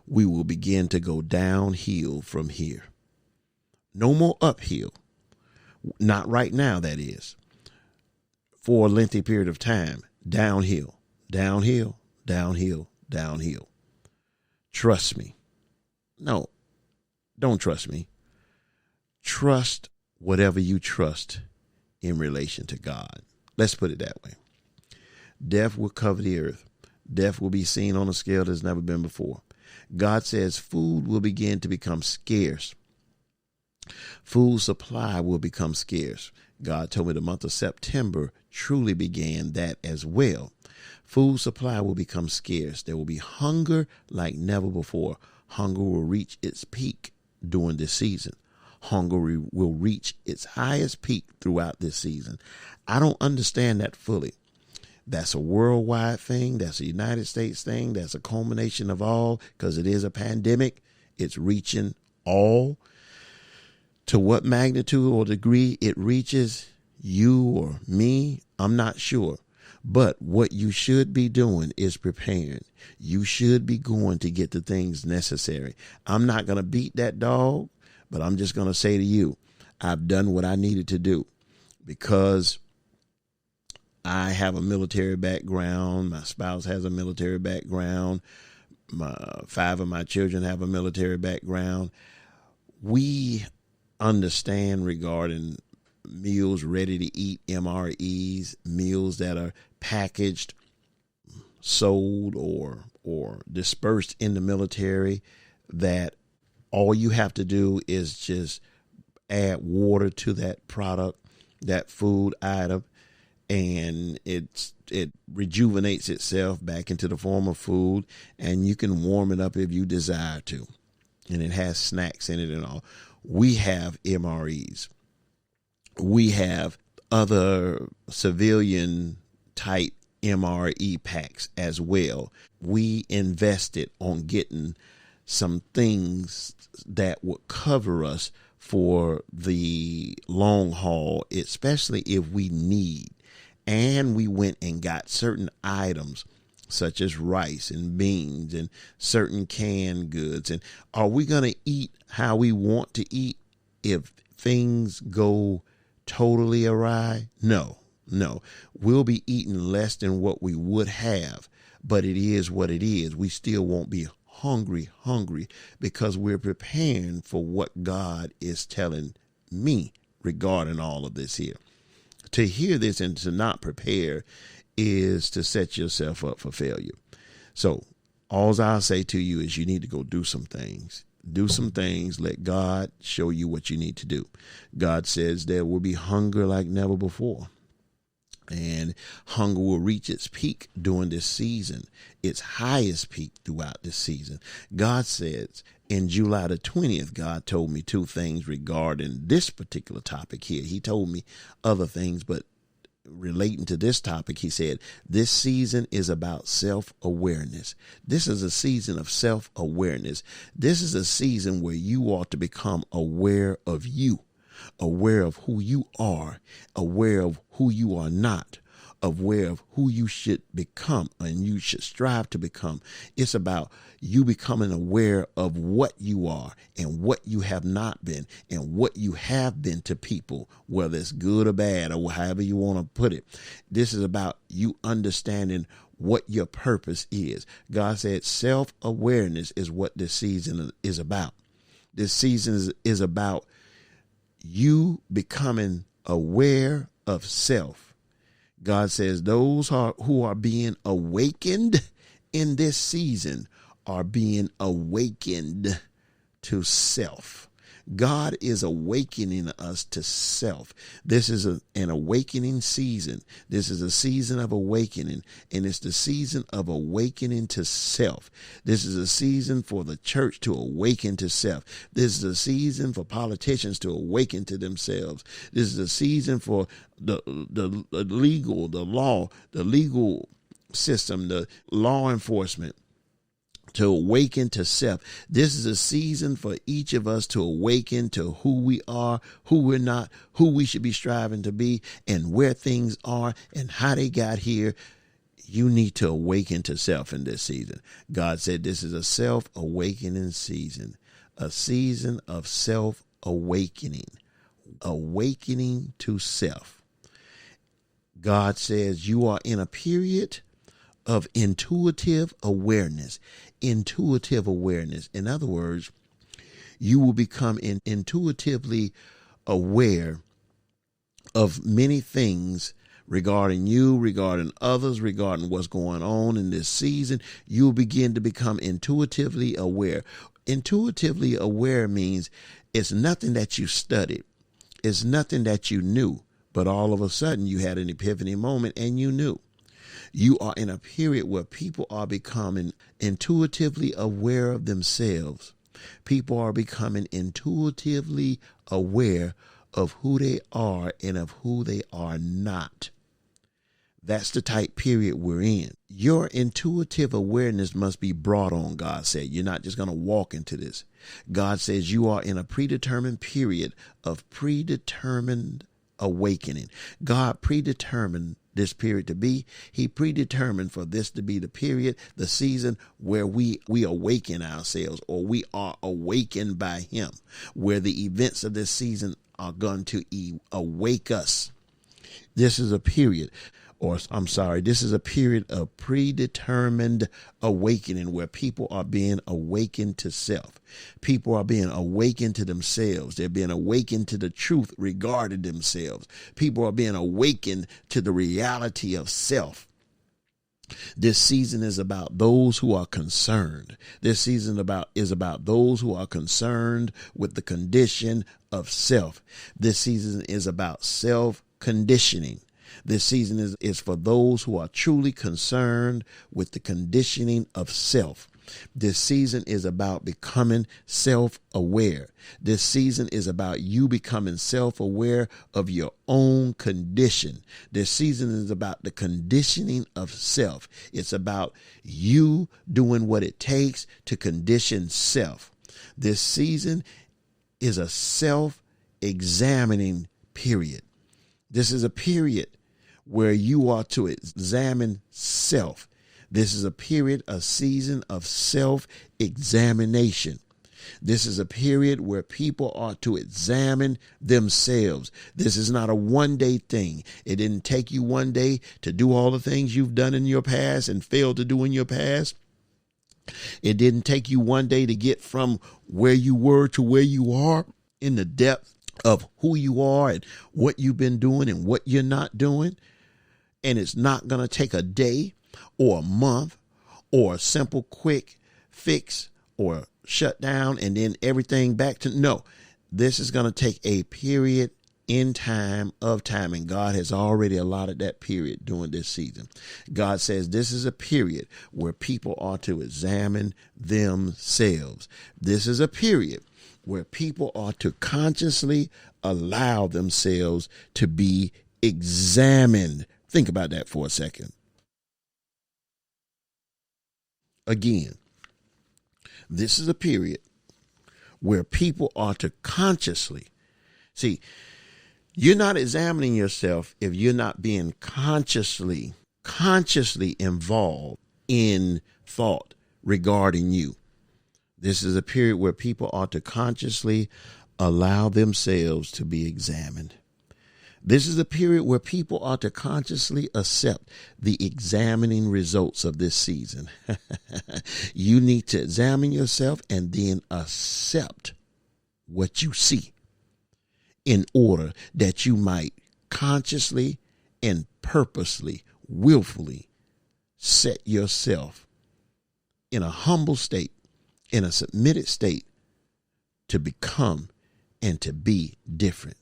We will begin to go downhill from here. No more uphill. Not right now, that is. For a lengthy period of time. Downhill, downhill, downhill, downhill. Trust me. No, don't trust me. Trust whatever you trust in relation to God. Let's put it that way. Death will cover the earth. Death will be seen on a scale that's never been before. God says food will begin to become scarce. Food supply will become scarce. God told me the month of September truly began that as well. Food supply will become scarce. There will be hunger like never before. Hunger will reach its peak during this season. Hunger will reach its highest peak throughout this season. I don't understand that fully. That's a worldwide thing. That's a United States thing. That's a culmination of all, because it is a pandemic. It's reaching all. To what magnitude or degree it reaches you or me, I'm not sure. But what you should be doing is preparing. You should be going to get the things necessary. I'm not going to beat that dog, but I'm just going to say to you, I've done what I needed to do, because I have a military background. My spouse has a military background. 5 of my children have a military background. We understand regarding meals ready to eat, MREs, meals that are packaged, sold, or dispersed in the military, that all you have to do is just add water to that product, that food item, and it rejuvenates itself back into the form of food, and you can warm it up if you desire to. And it has snacks in it and all. We have MREs. We have other civilian type MRE packs as well. We invested on getting some things that would cover us for the long haul, especially if we need. And we went and got certain items such as rice and beans and certain canned goods. And are we going to eat how we want to eat if things go totally awry? No. We'll be eating less than what we would have, but it is what it is. We still won't be hungry because we're preparing for what God is telling me regarding all of this here. To hear this and to not prepare is to set yourself up for failure. So all I'll say to you is you need to go do some things. Do some things. Let God show you what you need to do. God says there will be hunger like never before. And hunger will reach its peak during this season, its highest peak throughout this season. God says in July the 20th, God told me two things regarding this particular topic here. He told me other things, but relating to this topic, he said, this season is about self-awareness. This is a season of self-awareness. This is a season where you ought to become aware of you. Aware of who you are, aware of who you are not, aware of who you should become and you should strive to become. It's about you becoming aware of what you are and what you have not been and what you have been to people, whether it's good or bad or however you want to put it. This is about you understanding what your purpose is. God said self-awareness is what this season is about. This season is about you becoming aware of self. God says those who are being awakened in this season are being awakened to self. God is awakening us to self. This is an awakening season. This is a season of awakening, and it's the season of awakening to self. This is a season for the church to awaken to self. This is a season for politicians to awaken to themselves. This is a season for the legal system, the law enforcement, to awaken to self. This is a season for each of us to awaken to who we are, who we're not, who we should be striving to be, and where things are and how they got here. You need to awaken to self in this season. God said this is a self-awakening season, a season of self-awakening, awakening to self. God says you are in a period of intuitive awareness. Intuitive awareness. In other words, you will become intuitively aware of many things regarding you, regarding others, regarding what's going on in this season. You'll begin to become intuitively aware. Intuitively aware means it's nothing that you studied. It's nothing that you knew, but all of a sudden you had an epiphany moment and you knew. You are in a period where people are becoming intuitively aware of themselves. People are becoming intuitively aware of who they are and of who they are not. That's the type period we're in. Your intuitive awareness must be brought on, God said. You're not just going to walk into this. God says you are in a predetermined period of predetermined awakening. God predetermined this period to be. He predetermined for this to be the period, the season where we awaken ourselves, or we are awakened by him, where the events of this season are going to awake us. This is a period, this is a period of predetermined awakening where people are being awakened to self. People are being awakened to themselves. They're being awakened to the truth regarding themselves. People are being awakened to the reality of self. This season is about those who are concerned. This season is about those who are concerned with the condition of self. This season is about self-conditioning. This season is for those who are truly concerned with the conditioning of self. This season is about becoming self-aware. This season is about you becoming self-aware of your own condition. This season is about the conditioning of self. It's about you doing what it takes to condition self. This season is a self-examining period. This is a period where you are to examine self. This is a period, a season of self-examination. This is a period where people are to examine themselves. This is not a one-day thing. It didn't take you one day to do all the things you've done in your past and failed to do in your past. It didn't take you one day to get from where you were to where you are in the depth of who you are and what you've been doing and what you're not doing. And it's not going to take a day or a month or a simple quick fix or shut down and then everything back to. No, this is going to take a period in time of time. And God has already allotted that period during this season. God says this is a period where people are to examine themselves. This is a period where people are to consciously allow themselves to be examined. Think about that for a second. Again, this is a period where people are to consciously see. You're not examining yourself if you're not being consciously involved in thought regarding you. This is a period where people are to consciously allow themselves to be examined. This is a period where people are to consciously accept the examining results of this season. You need to examine yourself and then accept what you see in order that you might consciously and purposely, willfully set yourself in a humble state, in a submitted state to become and to be different.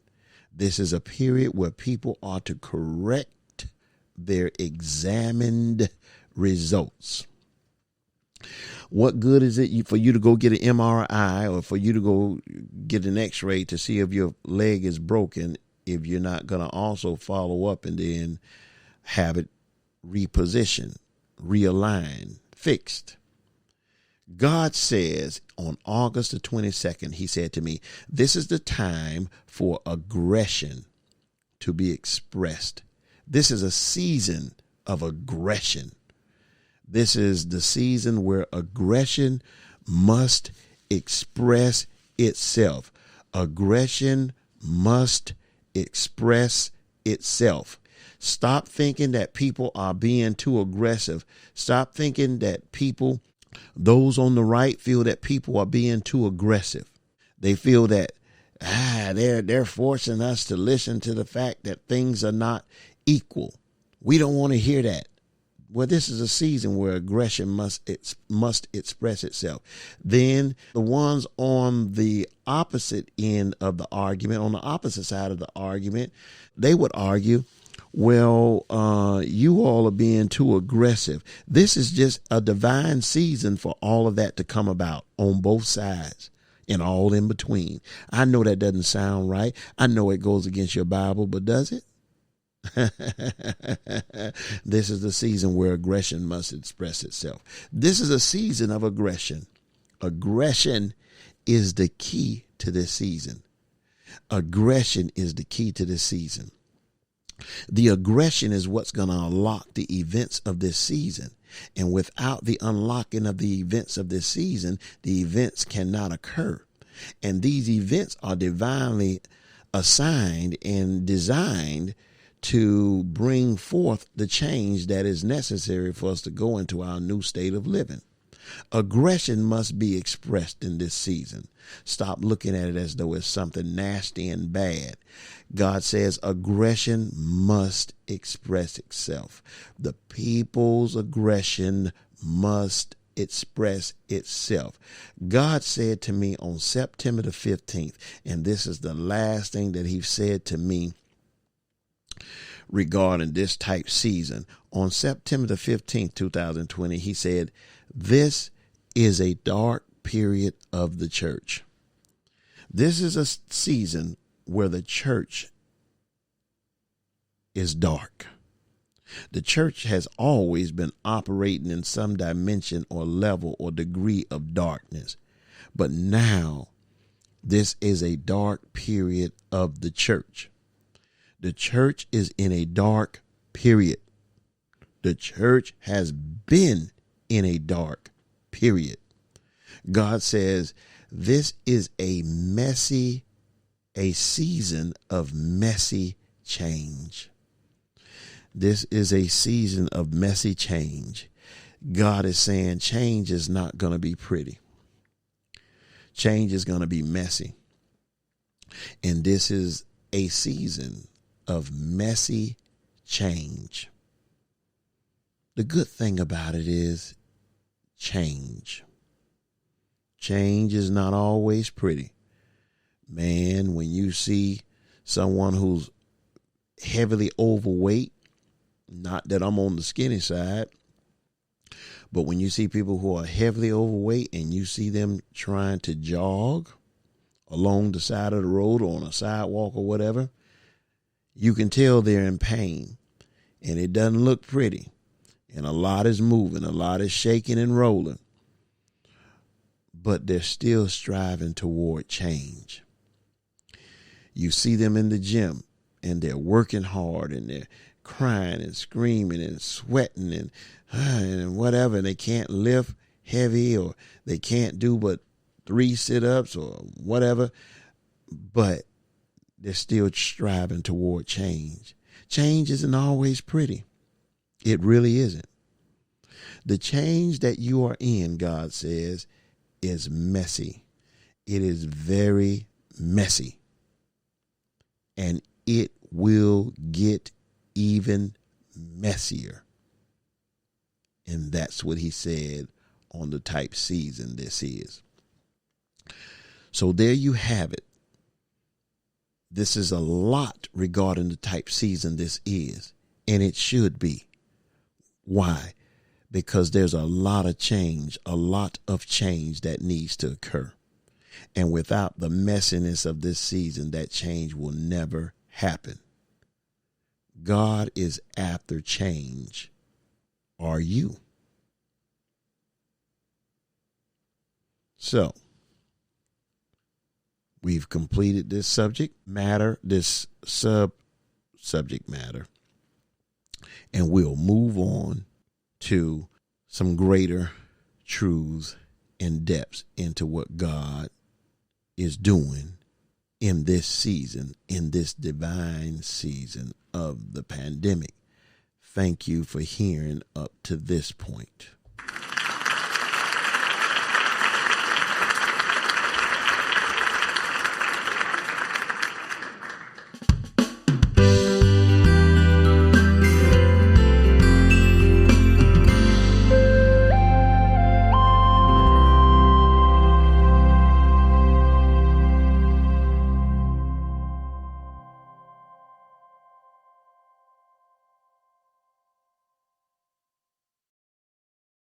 This is a period where people are to correct their examined results. What good is it for you to go get an MRI or for you to go get an X-ray to see if your leg is broken if you're not going to also follow up and then have it repositioned, realigned, fixed? God says on August the 22nd, he said to me, this is the time for aggression to be expressed. This is a season of aggression. This is the season where aggression must express itself. Aggression must express itself. Stop thinking that people are being too aggressive. Stop thinking that those on the right feel that people are being too aggressive. They feel that they're forcing us to listen to the fact that things are not equal. We don't want to hear that. Well, this is a season where aggression must express itself. Then the ones on the opposite end of the argument, on the opposite side of the argument, they would argue, well, you all are being too aggressive. This is just a divine season for all of that to come about on both sides and all in between. I know that doesn't sound right. I know it goes against your Bible, but does it? This is the season where aggression must express itself. This is a season of aggression. Aggression is the key to this season. Aggression is the key to this season. The aggression is what's going to unlock the events of this season. And without the unlocking of the events of this season, the events cannot occur. And these events are divinely assigned and designed to bring forth the change that is necessary for us to go into our new state of living. Aggression must be expressed in this season. Stop looking at it as though it's something nasty and bad. God says aggression must express itself. The people's aggression must express itself. God said to me on September the 15th, and this is the last thing that he said to me regarding this type season. On September the 15th, 2020, he said, this is a dark period of the church. This is a season where the church is dark. The church has always been operating in some dimension or level or degree of darkness. But now, this is a dark period of the church. The church is in a dark period. The church has been in a dark period. God says this is a season of messy change. This is a season of messy change. God is saying change is not going to be pretty. Change is going to be messy. And this is a season of messy change. The good thing about it is change. Change is not always pretty. Man, when you see someone who's heavily overweight, not that I'm on the skinny side, but when you see people who are heavily overweight and you see them trying to jog along the side of the road or on a sidewalk or whatever, you can tell they're in pain and it doesn't look pretty. And a lot is moving, a lot is shaking and rolling, but they're still striving toward change. You see them in the gym and they're working hard and they're crying and screaming and sweating and whatever. And they can't lift heavy or they can't do but 3 sit-ups or whatever, but they're still striving toward change. Change isn't always pretty. It really isn't. The change that you are in, God says, is messy. It is very messy. And it will get even messier. And that's what he said on the type season this is. So there you have it. This is a lot regarding the type season this is. And it should be. Why? Because there's a lot of change that needs to occur. And without the messiness of this season, that change will never happen. God is after change. Are you? So, we've completed this subject matter, this subject matter, and we'll move on to some greater truths and depths into what God is doing in this season, in this divine season of the pandemic. Thank you for hearing up to this point.